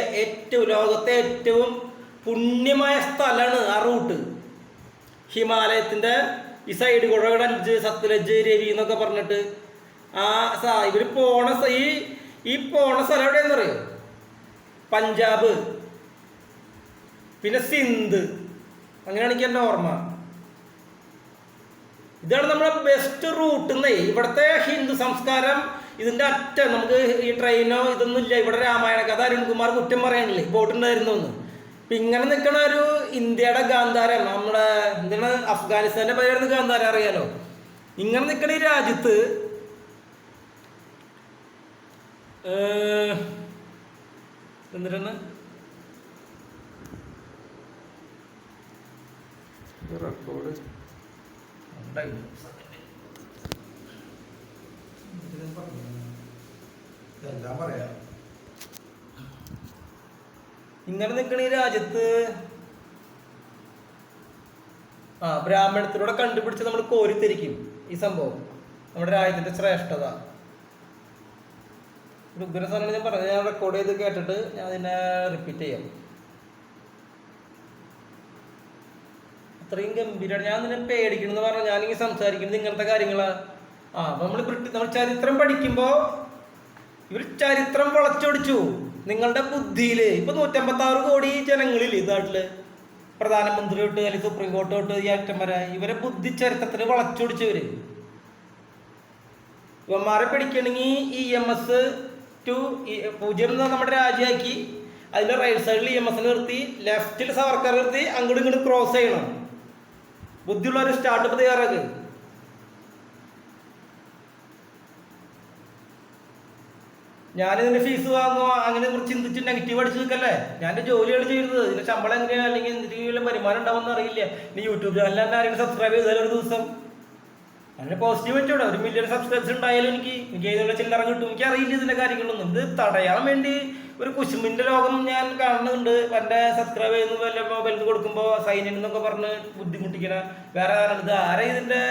[SPEAKER 1] ലോകത്തെ ഏറ്റവും പുണ്യമായ സ്ഥലമാണ് ആ റൂട്ട്. ഹിമാലയത്തിന്റെ ഈ സൈഡ് കൂടെ സത്ലജ്, രവി എന്നൊക്കെ പറഞ്ഞിട്ട് ഇവര് പോണ പോണ സ്ഥലം എവിടെയെന്നറിയോ? പഞ്ചാബ്, പിന്നെ സിന്ധ്. അങ്ങനെയാണ് എനിക്ക് എൻ്റെ ഓർമ്മ. ഇതാണ് നമ്മളെ ബെസ്റ്റ് റൂട്ട്. ഇവിടുത്തെ ഹിന്ദു സംസ്കാരം ഇതിന്റെ നമുക്ക് ഈ ട്രെയിനോ ഇതൊന്നും ഇല്ല. ഇവിടെ രാമായണ കഥ അരുൺകുമാർ കുറ്റം പറയാനില്ലേ, ബോട്ടുണ്ടായിരുന്നു എന്ന്. ഇപ്പൊ ഇങ്ങനെ നിൽക്കണ ഒരു ഇന്ത്യയുടെ ഗാന്ധാരം, നമ്മുടെ എന്താണ് അഫ്ഗാനിസ്ഥാന്റെ പേരായിരുന്നു ഗാന്ധാരം, അറിയാലോ. ഇങ്ങനെ നിൽക്കണ ഈ രാജ്യത്ത് എന്തിനാണ് റെക്കോർഡ് ഇങ്ങനെ നിൽക്കണ ഈ രാജ്യത്ത് ബ്രാഹ്മണത്തിലൂടെ കണ്ടുപിടിച്ച് നമ്മൾ കോരിത്തിരിക്കും ഈ സംഭവം, നമ്മുടെ രാജ്യത്തിന്റെ ശ്രേഷ്ഠത. ഒരു ഉഗ്രസാധനം ഞാൻ പറഞ്ഞു, ഞാൻ റെക്കോർഡ് ചെയ്ത് കേട്ടിട്ട് ഞാൻ അതിനെ റിപ്പീറ്റ് ചെയ്യാം. അത്രയും ഗംഭീരമാണ്. ഞാൻ നിന്നെ പേടിക്കണമെന്ന് പറഞ്ഞാൽ ഞാനിങ്ങനെ സംസാരിക്കുന്നത് ഇങ്ങനത്തെ കാര്യങ്ങളാ. അപ്പൊ നമ്മൾ ചരിത്രം പഠിക്കുമ്പോ ഇവർ ചരിത്രം വളച്ചൊടിച്ചു നിങ്ങളുടെ ബുദ്ധിയില്. ഇപ്പൊ 156 കോടി ജനങ്ങളിൽ ഈ നാട്ടില് പ്രധാനമന്ത്രി തൊട്ട് അല്ലെങ്കിൽ സുപ്രീം കോർട്ട് തൊട്ട് ഈ അറ്റം വരെ ഇവരെ ബുദ്ധി ചരിത്രത്തിന് വളച്ചൊടിച്ചവര്. ഇവന്മാരെ പിടിക്കണമെങ്കിൽ EMS 0 നമ്മുടെ രാജ്യമാക്കി അതിന്റെ റൈറ്റ് സൈഡിൽ EMS നിർത്തി, ലെഫ്റ്റിൽ സവർക്കർ നിർത്തി, അങ്ങോട്ടും ഇങ്ങോട്ടും ക്രോസ് ചെയ്യണം. ബുദ്ധിയുള്ള ഒരു സ്റ്റാർട്ടപ്പ് തയ്യാറാക്ക്. ഞാനിതിന്റെ ഫീസ് വാങ്ങുമോ അങ്ങനെ കുറിച്ച് ചിന്തിച്ച് നെഗറ്റീവ് അടിച്ചു നിൽക്കല്ലേ. ഞാൻ എൻ്റെ ജോലിയാണ് ചെയ്യുന്നത്. ഇതിന്റെ ശമ്പളം എങ്ങനെയാ അല്ലെങ്കിൽ എന്തെങ്കിലും വരുമാനം ഉണ്ടാവുമെന്ന് അറിയില്ല. ഇനി യൂട്യൂബ് ചാനൽ തന്നെ ആരെങ്കിലും സബ്സ്ക്രൈബ് ചെയ്താലും ഒരു ദിവസം അങ്ങനെ പോസിറ്റീവ് വെച്ചോടെ 1 മില്യൺ സബ്സ്ക്രൈബേഴ്സ് ഉണ്ടായാലും എനിക്ക് ഇതിനുള്ള ചില്ലറ കിട്ടും. എനിക്ക് അറിയില്ല ഇതിന്റെ കാര്യങ്ങളൊന്നും. ഇത് തടയാൻ വേണ്ടി ഒരു കുശുമ്പിന്റെ ലോകം ഞാൻ കാണുന്നുണ്ട്. എൻ്റെ സബ്സ്ക്രൈബ് ചെയ്യുന്ന വല്ല മൊബൈലിൽ കൊടുക്കുമ്പോൾ സൈൻ ഇൻ എന്നൊക്കെ പറഞ്ഞ് ബുദ്ധിമുട്ടിക്കണ വേറെ കാരണം. ഇത് ആരാ ഇതിന്റെ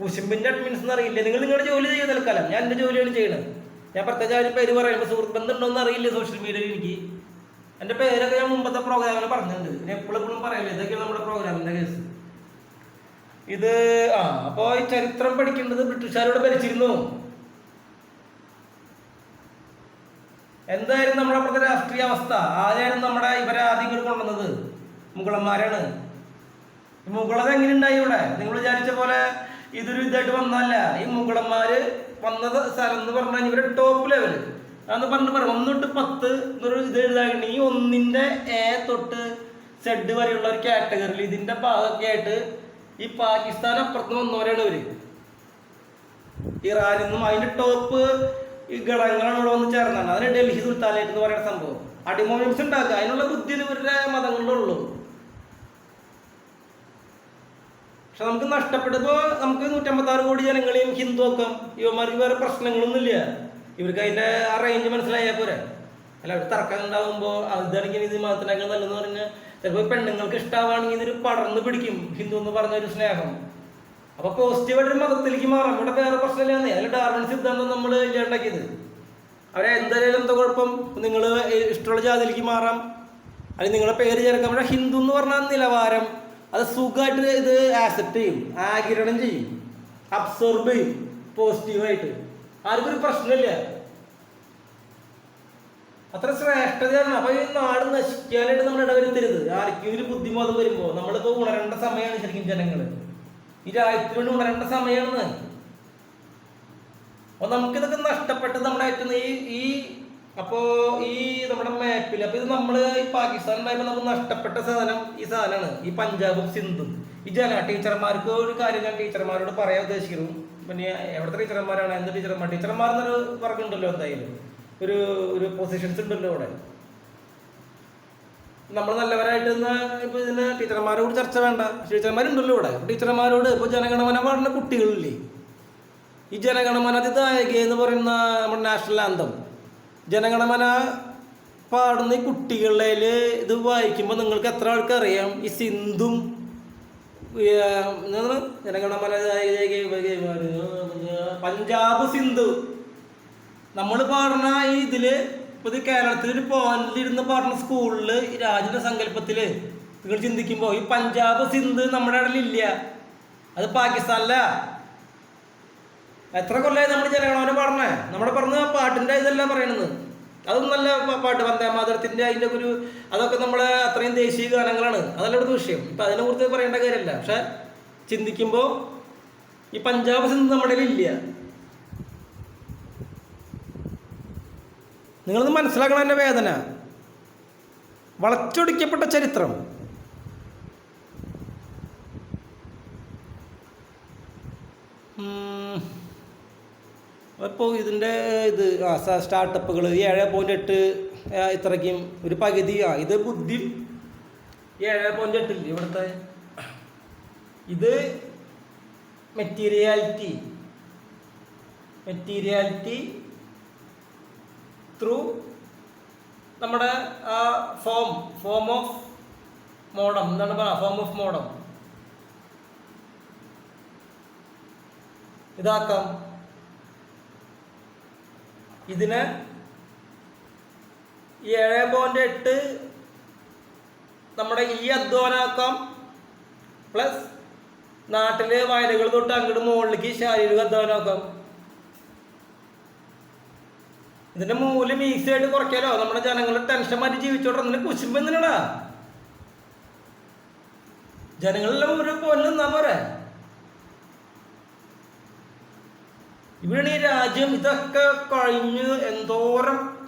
[SPEAKER 1] കുശുമ്പിന്റെ അഡ്മിൻസ് എന്ന് അറിയില്ല. നിങ്ങൾ നിങ്ങളുടെ ജോലി ചെയ്ത് നിൽക്കാലം, ഞാൻ എൻ്റെ ജോലിയാണ് ചെയ്യണത്. ഞാൻ പ്രത്യേകിച്ച് പേര് പറയുമ്പോൾ സുഹൃത്ത് ബന്ധം ഉണ്ടോന്ന് അറിയില്ല സോഷ്യൽ മീഡിയയിൽ എനിക്ക്. എൻ്റെ പേരൊക്കെ ഞാൻ മുമ്പത്തെ പ്രോഗ്രാമിൽ പറഞ്ഞിട്ടുണ്ട്. പിന്നെ എപ്പോഴും പറയല്ലേ, ഇതൊക്കെയാണ് നമ്മുടെ പ്രോഗ്രാമിന്റെ കേസ്. ഇത് അപ്പോൾ ഈ ചരിത്രം പഠിക്കേണ്ടത് ബ്രിട്ടീഷുകാരോട് ഭരിച്ചിരുന്നു. എന്തായിരുന്നു നമ്മുടെ അപ്പോഴത്തെ രാഷ്ട്രീയ അവസ്ഥ? ആരായിരുന്നു ഇവരെ ആദ്യം ഇങ്ങോട്ട് കൊണ്ടുവന്നത്? മുഗളന്മാരാണ്. മുഗളത എങ്ങനെ ഉണ്ടായി ഇവിടെ? നിങ്ങൾ വിചാരിച്ച പോലെ ഇതൊരു ഇതായിട്ട് വന്നല്ല. ഈ മുഗളന്മാര് വന്ന സ്ഥലം എന്ന് പറഞ്ഞാൽ ഇവരുടെ ടോപ്പ് ലെവല് അതെന്ന് പറഞ്ഞിട്ട് പറയാം 1 തൊട്ട് 10 എന്നൊരു ഇത് എഴുതാണ്ട് ഈ 1ന്റെ A തൊട്ട് Z വരെയുള്ള ഒരു കാറ്റഗറിയിൽ ഇതിന്റെ ഭാഗമൊക്കെ ആയിട്ട് ഈ പാകിസ്ഥാൻ അപ്പുറത്ത് വന്നവരാണ് ഇവര്. ഇറാനിൽ നിന്നും അതിന്റെ ടോപ്പ് ഈ ഘടകങ്ങളാണ് ഇവിടെ വന്ന് ചേർന്നാണ്. അതിന് ഡൽഹി സുൽത്താനേറ്റ് എന്ന് പറയുന്ന സംഭവം. അടിമോമിംസ് ഉണ്ടാക്കുക അതിനുള്ള ബുദ്ധി ഇവരുടെ മതങ്ങളിലുള്ളൂ. പക്ഷെ നമുക്ക് നഷ്ടപ്പെടുമ്പോ നമുക്ക് 156 കോടി ജനങ്ങളെയും ഹിന്ദു ആക്കാം. ഇവന്മാർക്ക് വേറെ പ്രശ്നങ്ങളൊന്നുമില്ല. ഇവർക്ക് അതിന്റെ ആ റേഞ്ച് മനസ്സിലായാൽ പോരെ. അല്ല അവർ തർക്കം ഉണ്ടാകുമ്പോ അതാണെങ്കിൽ ഇത് മതത്തിനേക്കാൾ നല്ലതെന്ന് പറഞ്ഞാൽ ചിലപ്പോൾ പെണ്ണുങ്ങൾക്ക് ഇഷ്ടമാണെങ്കിൽ ഇതൊരു പടർന്ന് പിടിക്കും ഹിന്ദു എന്ന് പറഞ്ഞൊരു സ്നേഹം. അപ്പൊ പോസിറ്റീവായിട്ടൊരു മതത്തിലേക്ക് മാറാം. ഇവിടെ വേറെ പ്രശ്നമില്ലാന്നേ. അതിൽ ഡാർവിൻ സിദ്ധാന്തം നമ്മൾ ഇല്ലാണ്ടാക്കിയത്. അവരെ എന്തായാലും എന്താ കുഴപ്പം? നിങ്ങൾ ഇഷ്ടമുള്ള ജാതിയിലേക്ക് മാറാം, അല്ലെങ്കിൽ നിങ്ങളുടെ പേര് ചേർക്കാം. ഇവിടെ ഹിന്ദു എന്ന് പറഞ്ഞാൽ നിലവാരം അത് സുഖമായിട്ട് ഇത് ആക്സെപ്റ്റ് ചെയ്യും, ആഗിരണം ചെയ്യും, അബ്സോർബ് ചെയ്യും പോസിറ്റീവായിട്ട്. ആർക്കും ഒരു പ്രശ്നമില്ല. അത്ര ശ്രേഷ്ഠതയാണ്. അപ്പൊ ഈ നാട് നശിക്കാനായിട്ട് നമ്മൾ ഇടവരുത്തരുത്. ആർക്കും ഒരു ബുദ്ധിമോദം വരുമ്പോ നമ്മളിപ്പോ ഉണരേണ്ട സമയമാണ് ശരിക്കും. ജനങ്ങള് ഈ രാജ്യത്തിന് വേണ്ടി ഉണരേണ്ട സമയമാണ്. അപ്പൊ നമുക്കിതൊക്കെ നഷ്ടപ്പെട്ടത് നമ്മുടെ ഏറ്റവും അപ്പോ ഈ നമ്മുടെ മാപ്പിൽ അപ്പൊ ഇത് നമ്മള് ഈ പാകിസ്ഥാൻ ഉണ്ടായപ്പോ നമുക്ക് നഷ്ടപ്പെട്ട സാധനം ഈ സാധനമാണ്. ഈ പഞ്ചാബും സിന്ധും ഈ ടീച്ചർമാർക്ക് ഒരു കാര്യം ഞാൻ ടീച്ചർമാരോട് പറയാൻ ഉദ്ദേശിക്കുന്നു. പിന്നെ എവിടുത്തെ ടീച്ചർമാരാണ്? എന്ത് ടീച്ചർമാർ എന്നൊരു വർക്കുണ്ടല്ലോ, എന്തായാലും ഒരു പൊസിഷൻസ് ഉണ്ടല്ലോ ഇവിടെ. നമ്മൾ നല്ലവരായിട്ട് ഇപ്പൊ ഇതിന് ടീച്ചർമാരോട് ചർച്ച വേണ്ട. ടീച്ചർമാരുണ്ടല്ലോ ഇവിടെ. ടീച്ചർമാരോട് ഇപ്പൊ ജനഗണമന പാടുന്ന കുട്ടികളില്ലേ, ഈ ജനഗണമന അതിദായക എന്ന് പറയുന്ന നമ്മുടെ നാഷണൽ ആന്തം ജനഗണമന പാടുന്ന ഈ കുട്ടികളിൽ ഇത് വായിക്കുമ്പോൾ നിങ്ങൾക്ക് എത്ര ആൾക്ക് അറിയാം? ഈ സിന്ധും ജനഗണമന പഞ്ചാബ് സിന്ധു നമ്മൾ പാടുന്ന ഈ ഇതില് ഇപ്പൊ ഇത് കേരളത്തിൽ ഒരു പോയിന്റിലിരുന്ന് പാടുന്ന സ്കൂളില് ഈ രാജ്യത്തെ സങ്കല്പത്തില് നിങ്ങൾ ചിന്തിക്കുമ്പോ ഈ പഞ്ചാബ് സിന്ധു നമ്മുടെ ഇടയിലില്ല. അത് പാകിസ്ഥാനില. എത്ര കൊല്ലമായി നമ്മൾ ജനഗണമന പാടണേ? നമ്മുടെ പറഞ്ഞ പാട്ടിന്റെ ഇതെല്ലാം പറയണത് അതും നല്ല പാട്ട്, വന്ദേ മാതരത്തിന്റെ അതിന്റെ അതൊക്കെ നമ്മളെ അത്രയും ദേശീയ ഗാനങ്ങളാണ്. അതല്ല ഇവിടുത്തെ വിഷയം. ഇപ്പൊ അതിനെ കുറിച്ച് പറയേണ്ട കാര്യമല്ല. പക്ഷെ ചിന്തിക്കുമ്പോ ഈ പഞ്ചാബ് സിന്ധു നമ്മുടെ ഇല്ല. നിങ്ങളൊന്ന് മനസ്സിലാക്കണം എൻ്റെ വേദന. വളച്ചൊടിക്കപ്പെട്ട ചരിത്രം. അപ്പോൾ ഇതിൻ്റെ സ്റ്റാർട്ടപ്പുകൾ 7.8 ഇത്രയ്ക്കും ഒരു പകുതി. ഇത് ബുദ്ധി 7.8 ഇവിടുത്തെ. ഇത് മെറ്റീരിയാലിറ്റി ത്രൂ നമ്മുടെ ആ ഫോം ഓഫ് മോഡം എന്താണ് പറയുക, ഫോം ഓഫ് മോഡം ഇതാക്കാം. ഇതിനെ 7.8 നമ്മുടെ ഈ അധ്വാനാക്കാം, പ്ലസ് നാട്ടിലെ വയലുകൾ തൊട്ട് അങ്ങോട്ട് മുകളിലേക്ക് ശാരീരിക അധ്വാനാക്കാം. ഇതിന്റെ മൂല്യം ഈസി ആയിട്ട് കുറയ്ക്കാലോ. നമ്മുടെ ജനങ്ങളുടെ ടെൻഷൻ മാറ്റി ജീവിച്ചോട്ടെ. കുശുമ്പ് എന്തിനാടാ? ജനങ്ങളെല്ലാം ഒരു കൊല്ലുന്നാ പോരെ. ഇവിടെ ഈ രാജ്യം ഇതൊക്കെ കഴിഞ്ഞ് എന്തോരം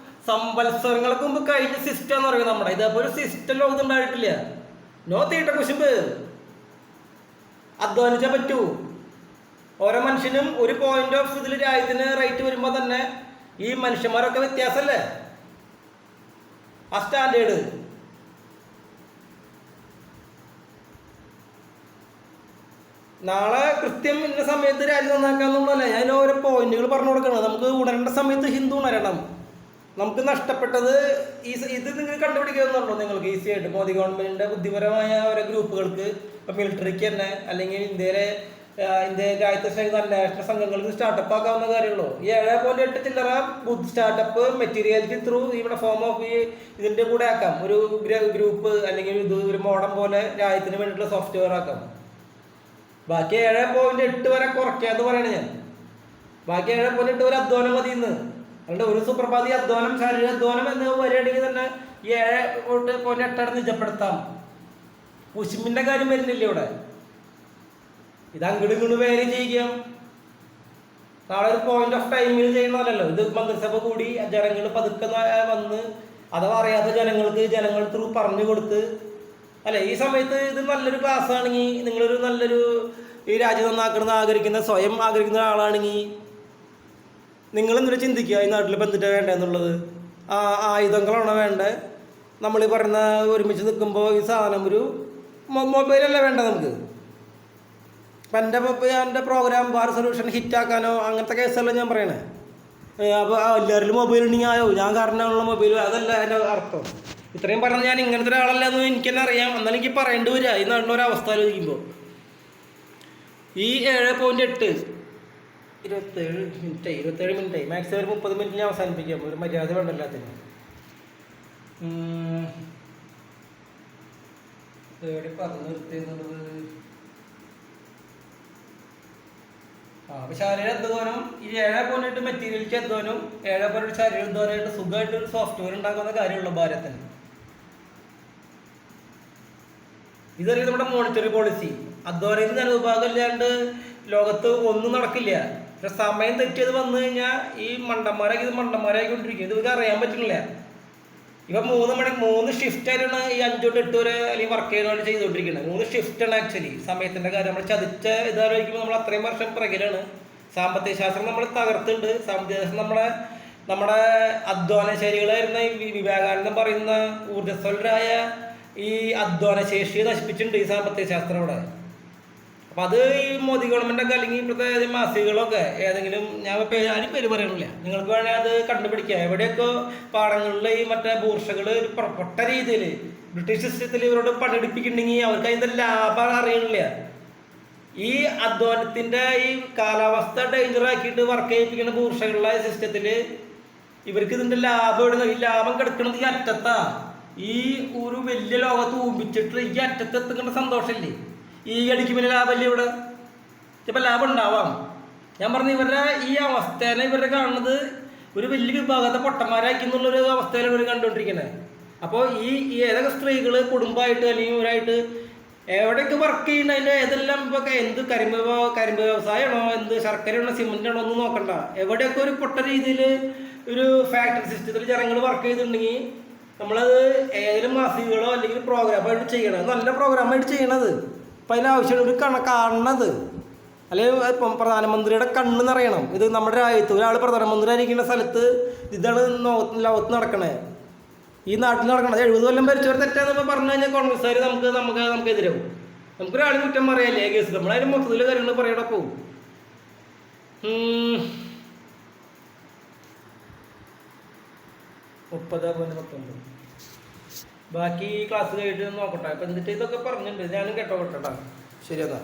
[SPEAKER 1] സംവത്സരങ്ങൾക്ക് മുമ്പ് കഴിഞ്ഞ സിസ്റ്റം എന്ന് പറയുന്നത് നമ്മുടെ. ഇതേപോലെ ഒരു സിസ്റ്റം ലോകത്ത് ഉണ്ടായിട്ടില്ല. നോ തീട്ട കുശുമ്പ്. അധ്വാനിച്ചാൽ പറ്റൂ. ഓരോ മനുഷ്യനും ഒരു പോയിന്റ് ഓഫ് ഇതിൽ രാജ്യത്തിന് റേറ്റ് വരുമ്പോൾ തന്നെ ഈ മനുഷ്യന്മാരൊക്കെ വ്യത്യാസമല്ലേ ആ സ്റ്റാൻഡേർഡ്. നാളെ കൃത്യം ഇന്ന സമയത്ത് രാജ്യം നന്നാക്കാന്നുള്ളതല്ല, ഞാൻ ഓരോ പോയിന്റുകൾ പറഞ്ഞു കൊടുക്കണം. നമുക്ക് ഉണരേണ്ട സമയത്ത് ഹിന്ദു ഉണരണം. നമുക്ക് നഷ്ടപ്പെട്ടത് ഇത് നിങ്ങൾ കണ്ടുപിടിക്കുന്നുണ്ടോ? നിങ്ങൾക്ക് ഈസി ആയിട്ട് മോദി ഗവൺമെന്റിന്റെ ബുദ്ധിപരമായ ഓരോ ഗ്രൂപ്പുകൾക്ക്, ഇപ്പം മിലിറ്ററിക്ക് തന്നെ അല്ലെങ്കിൽ ഇന്ത്യ രാജ്യത്തെ അന്വേഷണ സംഘങ്ങൾക്ക് സ്റ്റാർട്ടപ്പ് ആക്കാവുന്ന കാര്യമുള്ളൂ. ഈ 7.8 ചില്ലറ സ്റ്റാർട്ടപ്പ് മെറ്റീരിയാലിറ്റി ത്രൂ ഇവിടെ ഫോം ഓഫ് ഇതിന്റെ കൂടെ ആക്കാം. ഒരു ഗ്രൂപ്പ് അല്ലെങ്കിൽ ഒരു മോഡം പോലെ രാജ്യത്തിന് വേണ്ടിയിട്ടുള്ള സോഫ്റ്റ്വെയർ ആക്കാം. ബാക്കി 7.8 വരെ കുറയ്ക്കാന്ന് പറയണ ഞാൻ. ബാക്കി 7.8 വരെ അധ്വാനം മതി ഇന്ന്. അതുകൊണ്ട് ഒരു സുപ്രഭാതി അധ്വാനം, ശാരീരിക അധ്വാനം എന്ന് വരികയാണെങ്കിൽ തന്നെ ഈ 7.8 നിജപ്പെടുത്താം. കുശുമ്പിന്റെ കാര്യം വരുന്നില്ല ഇവിടെ. ഇത് അങ്ങോട്ട് വേറെ ചെയ്യിക്കാം. നാളെ ഒരു പോയിന്റ് ഓഫ് ടൈമിൽ ചെയ്യുന്നതല്ലോ. ഇത് മന്ത്രിസഭ കൂടി ജനങ്ങൾ പതുക്കെ വന്ന് അഥവാ അറിയാത്ത ജനങ്ങൾ ത്രൂ പറഞ്ഞു കൊടുത്ത് അല്ലെ. ഈ സമയത്ത് ഇത് നല്ലൊരു ക്ലാസ് ആണെങ്കിൽ, നിങ്ങളൊരു നല്ലൊരു ഈ രാജ്യം നന്നാക്കണം സ്വയം ആഗ്രഹിക്കുന്ന ഒരാളാണെങ്കിൽ നിങ്ങൾ എന്നിട്ട് ചിന്തിക്കുക, ഈ നാട്ടിൽ ഇപ്പം എന്തിട്ടാണ് വേണ്ടതെന്നുള്ളത്. ആയുധങ്ങളാണോ വേണ്ടത്? നമ്മൾ ഈ പറയുന്ന ഒരുമിച്ച് നിൽക്കുമ്പോൾ ഈ സാധനം ഒരു മൊബൈലല്ലേ വേണ്ട നമുക്ക്. ഇപ്പം എൻ്റെ പ്രോഗ്രാം ബാർ സൊല്യൂഷൻ ഹിറ്റാക്കാനോ അങ്ങനത്തെ കേസല്ല ഞാൻ പറയണേ. അപ്പോൾ എല്ലാവരിലും മൊബൈൽ ഉണ്ടെങ്കിൽ ആയോ ഞാൻ കാരണമുള്ള മൊബൈൽ, അതല്ല എൻ്റെ അർത്ഥം. ഇത്രയും പറഞ്ഞാൽ ഞാൻ ഇങ്ങനത്തെ ഒരാളല്ല എന്ന് എനിക്ക് തന്നെ അറിയാം. എന്നാലും എനിക്ക് പറയേണ്ടി വരിക ഈ നാട്ടിലൊരവസ്ഥ ആലോചിക്കുമ്പോൾ. ഈ 7.8 27 മിനിറ്റ് മാക്സിമം ഒരു 30 മിനിറ്റ് ഞാൻ അവസാനിപ്പിക്കാം. ഒരു മര്യാദ വേണ്ട എല്ലാത്തിനും. എവിടെ പറഞ്ഞു നിർത്തിയെന്നുള്ളത്. അപ്പോൾ ശാരീരിക അധ്വാനം ഈ 7.8 മെറ്റീരിയലിക്ക് അധ്വാനം 7.8 ശാരീരിക അധ്വാനമായിട്ട് സുഖമായിട്ട് ഒരു സോഫ്റ്റ്വെയർ ഉണ്ടാക്കുന്ന കാര്യമുള്ളൂ ഭാരതത്തിന്. ഇതറിയാം നമ്മുടെ മോണിറ്ററി പോളിസി. അധ്വാനത്തിന് ജനവിഭാഗം ഇല്ലാണ്ട് ലോകത്ത് ഒന്നും നടക്കില്ല. പക്ഷെ സമയം തെറ്റിയത് വന്നു കഴിഞ്ഞാൽ ഈ മണ്ടന്മാരായിക്കൊണ്ടിരിക്കും. ഇത് ഇവർക്ക് അറിയാൻ പറ്റുന്നില്ല. ഇവ 3 ഷിഫ്റ്റായിട്ടാണ് ഈ 5 തൊട്ട് 8 വരെ അല്ലെങ്കിൽ വർക്ക് ചെയ്യുന്നവർ ചെയ്തുകൊണ്ടിരിക്കുന്നത്. 3 ഷിഫ്റ്റാണ് ആക്ച്വലി സമയത്തിൻ്റെ കാര്യം. നമ്മൾ ചതിച്ച ഇതാലോചിക്കുമ്പോൾ നമ്മൾ അത്രയും വർഷം പിറകിലാണ്. സാമ്പത്തിക ശാസ്ത്രം നമ്മൾ തകർത്തുണ്ട്. സാമ്പത്തിക ശാസ്ത്രം നമ്മുടെ അധ്വാന ശൈലികളായിരുന്ന ഈ വിവേകാനന്ദൻ പറയുന്ന ഊർജ്ജസ്വലരായ ഈ അധ്വാന ശേഷിയെ നശിപ്പിച്ചിട്ടുണ്ട് ഈ സാമ്പത്തിക ശാസ്ത്രം അവിടെ. അപ്പം അത് ഈ മോദി ഗവൺമെൻറ്റൊക്കെ അല്ലെങ്കിൽ ഇപ്പോഴത്തെ മാസികകളൊക്കെ ഏതെങ്കിലും ആരും പേര് പറയണില്ല, നിങ്ങൾക്ക് വേണമെങ്കിൽ അത് കണ്ടുപിടിക്കുക. എവിടെയൊക്കെ പാടങ്ങളിൽ ഈ മറ്റേ ബൂർഷകൾ ഒരു പൊട്ട രീതിയിൽ ബ്രിട്ടീഷ് സിസ്റ്റത്തിൽ ഇവരോട് പണിയെടുപ്പിക്കുന്നുണ്ടെങ്കിൽ അവർക്ക് അതിൻ്റെ ലാഭം അറിയണില്ല. ഈ അധ്വാനത്തിൻ്റെ ഈ കാലാവസ്ഥ ഡേഞ്ചറാക്കിയിട്ട് വർക്ക് ചെയ്യിപ്പിക്കുന്ന ബൂർഷകളുടെ സിസ്റ്റത്തിൽ ഇവർക്ക് ഇതിൻ്റെ ലാഭം ഈ ലാഭം കിടക്കുന്നത് ഈ അറ്റത്താ. ഈ ഒരു വലിയ ലോകത്ത് ഊമ്പിച്ചിട്ട് ഈ അറ്റത്ത് എത്തുന്ന സന്തോഷമില്ലേ? ഈ അടിക്ക് പിന്നെ ലാഭമല്ലേ ഇവിടെ? ചിലപ്പോൾ ലാഭം ഉണ്ടാവാം. ഞാൻ പറഞ്ഞു ഇവരുടെ ഈ അവസ്ഥേനെ ഇവരുടെ കാണുന്നത് ഒരു വലിയ വിഭാഗത്തെ പൊട്ടന്മാരാക്കുന്നുള്ളൊരു അവസ്ഥയിലാണ് ഇവർ കണ്ടുകൊണ്ടിരിക്കുന്നത്. അപ്പോൾ ഈ ഏതൊക്കെ സ്ത്രീകൾ കുടുംബമായിട്ട് അല്ലെങ്കിൽ ഇവരായിട്ട് എവിടെയൊക്കെ വർക്ക് ചെയ്യുന്ന അതിൻ്റെ ഏതെല്ലാം ഇപ്പോൾ എന്ത് കരിമ്പ് വ്യവസായമാണോ, എന്ത് ശർക്കരയാണോ, സിമെൻ്റാണോ ഒന്നും നോക്കണ്ട. എവിടെയൊക്കെ ഒരു പൊട്ട രീതിയിൽ ഒരു ഫാക്ടറി സിസ്റ്റത്തിൽ ജനങ്ങൾ വർക്ക് ചെയ്തിട്ടുണ്ടെങ്കിൽ നമ്മളത് ഏതെങ്കിലും മാസികകളോ അല്ലെങ്കിൽ പ്രോഗ്രാമായിട്ട് ചെയ്യണം, നല്ല പ്രോഗ്രാമായിട്ട് ചെയ്യണത്. അപ്പം അതിനാവശ്യമുള്ള ഒരു കാണണത്, അല്ലെങ്കിൽ ഇപ്പം പ്രധാനമന്ത്രിയുടെ കണ്ണ് നിറയണം. ഇത് നമ്മുടെ രാജ്യത്ത് ഒരാൾ പ്രധാനമന്ത്രി ആയിരിക്കുന്ന സ്ഥലത്ത് ഇതാണ് ലോകത്ത് നടക്കണേ, ഈ നാട്ടിൽ നടക്കണത്. 70 കൊല്ലം ഭരിച്ചവർ തെറ്റാന്ന് പറഞ്ഞു കഴിഞ്ഞാൽ കോൺഗ്രസ്സുകാർ നമുക്കെതിരാവും. നമുക്കൊരാളെ കുറ്റം പറയല്ലേ കേസ്, നമ്മളതിന് മൊത്തത്തിൽ കാര്യങ്ങൾ പറയടെ പോകും. 30.19 ബാക്കി ക്ലാസ് കഴിഞ്ഞിട്ട് നോക്കട്ടെ. അപ്പം എന്നിട്ട് ഇതൊക്കെ പറഞ്ഞിട്ടുണ്ട്, ഞാനും കേട്ടോ. ശരി, അതാ.